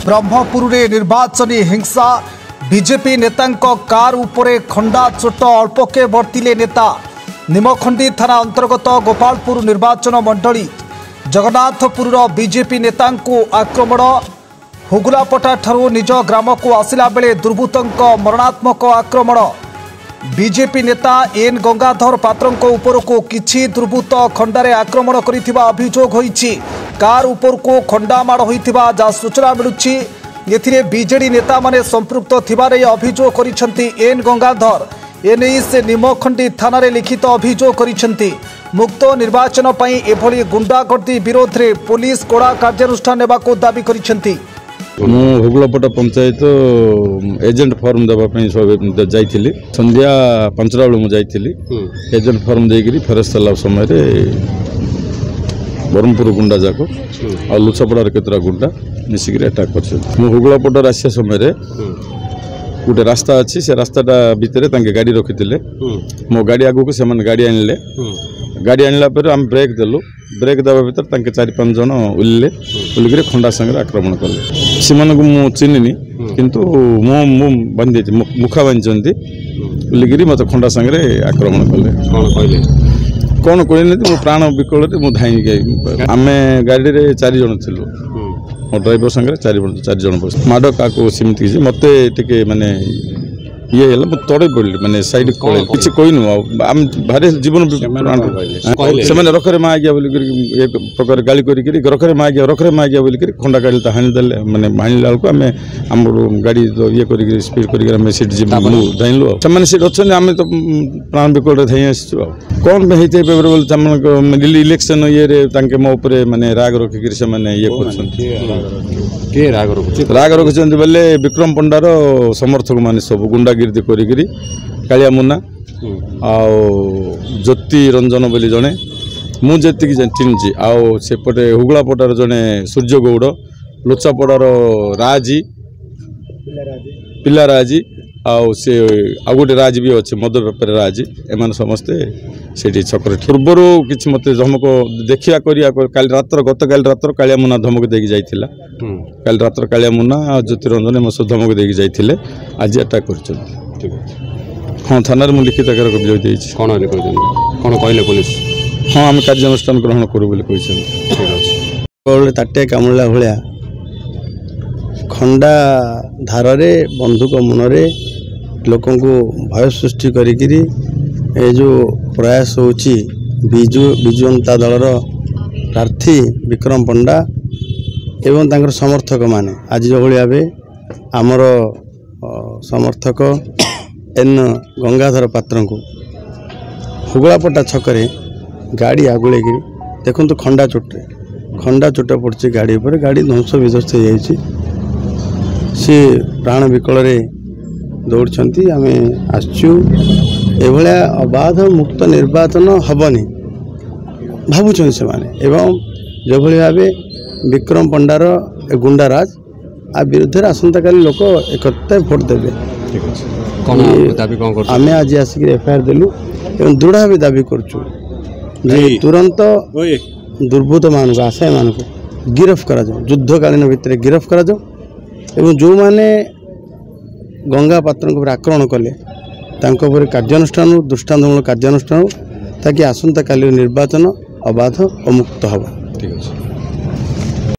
ब्रह्मपुर रे निर्वाचनी हिंसा BJP नेतांको car उपरे खंडा चोट अल्पके बर्तिले नेता। निमखंडी थाना अंतर्गत गोपालपुर निर्वाचन मंडली जगन्नाथपुर बीजेपी नेतांको आक्रमण। हुगुलापटा ठारू निज ग्राम को आसिला बेले दुर्बृत्तों मरणात्मक आक्रमण। बीजेपी नेता एन गंगाधर पात्रंको उपरको किछि दुर्बृत्त खंडारे आक्रमण करिथिबा अभियोग होईछि। कार उपरको खंडा माड़ होइथिबा जा सूचना मिलुछि। एथिरे बीजेडी नेता माने संपृक्त थिबारे अभियोग करिसेंती एन गंगाधर। एने से निमखंडी थाना रे लिखित अभियोग करिसेंती। मुक्त निर्वाचन पई एभली गुंडागर्दी विरोध रे पुलिस कड़ा कार्यानुष्ठान नेबाको दाबी करिसेंती। हुगुलापटा पंचायत एजेंट फॉर्म देवाई जाइली संध्या 5टा बेलू मुझे एजेंट फॉर्म देकर फेरस्त ला समय ब्रह्मपुर गुंडा जाक आ लुचापड़ार केतरा गुंडा मिसिक अटाक कर हुगुलापटार आसा समय गोटे रास्ता अच्छी से रास्ताटा भितर गाड़ी रखी मो गाड़ी आगू से गाड़ी आनिले गाड़ी आनला आम ब्रेक देलु ब्रेक देवा भर 4-5 जन उल्ले उल्लिक खंडा संगे आक्रमण कले से मु चिन्हनी किंतु मु बांधि मुखा बांधि उल्लिक मत खंडा संगे आक्रमण कले कौन कहले मो प्राण विकल मु धाई आम गाड़ी में 4 जन थिलु मो ड्राइवर संगे 4 जन बस माड़ क्या सेमती मत टे माने ये तड़े पड़े मैंने सैड किसी कहनु आम भारी जीवन से रखरे माँ आज्ञा बोल एक प्रकार गाली कर रखरे माँ आज्ञा बोल खंडा गाड़ी तो हाणीदे मैंने हाणिला बेलू आम आम गाड़ी तो ये कर स्पीड कर सीट धाइलु से अच्छा आम तो प्राण विकल धाई आसु कौन होते बोले इलेक्शन ये मो मैंने राग रखिक ये राग रखिंट बोले विक्रम पंडार समर्थक मान सब गुंडागिरी करी कालिया मुन्ना आ ज्योति रंजन बोली जड़े मुझे चिन्ह आउे हुगुलापटार जड़े सूर्य गौड़ लुचापड़ार राजी पिलाराजी से आ गोटे राज भी अच्छे मद बेपार राजी एम समस्ते से छक पूर्वर कि मत धमक देखा कल रात गत काल रात कालिया मुना धमक देकी जाइथिला काल रात कालिया मुना ज्योति रंजन एम सब धमक देकी जाइथिले आज अटैक कर हाँ थाना मुझे लिखित आकार अभियोग देती कौन कहले पुलिस हाँ आम कार्यानुष्ठान ग्रहण करूँ ताटे कामुला भाया खंडा धार बंधुक मुनरे लोक भय सृष्टि करी जो प्रयास होची बिजु जनता दलर प्रार्थी विक्रम पंडा एवं तांकर समर्थक माने आज जो भाव आमर समर्थक एन गंगाधर पात्र को हुगुलापटा छकरे गाड़ी आगुले देखु तो खंडा चोट पड़ी गाड़ी पर गाड़ी ध्वंस विध्वस्त हो सी प्राण विकल दौड़ आम आसचु एभलिया अबाध मुक्त निर्वाचन हेनी भावुं से एवं जो भाव विक्रम पंडार गुंडाराज आ विरुद्ध आसंता काली लोक एकता भोट देवे आम आज आसिक एफआईआर देलु एवं दृढ़ भी दाबी करुँ तुरंत दुर्बृत्त मान आशय मान गिरफ करा युद्धकालीन भितर गिरफ करा एवं जो माने गंगा पात्र आक्रमण कले कार्यानुष्ठान दृष्टान्तमूलक कार्यानुष्ठान ताकि आसंता काली निर्वाचन अबाध और मुक्त हम।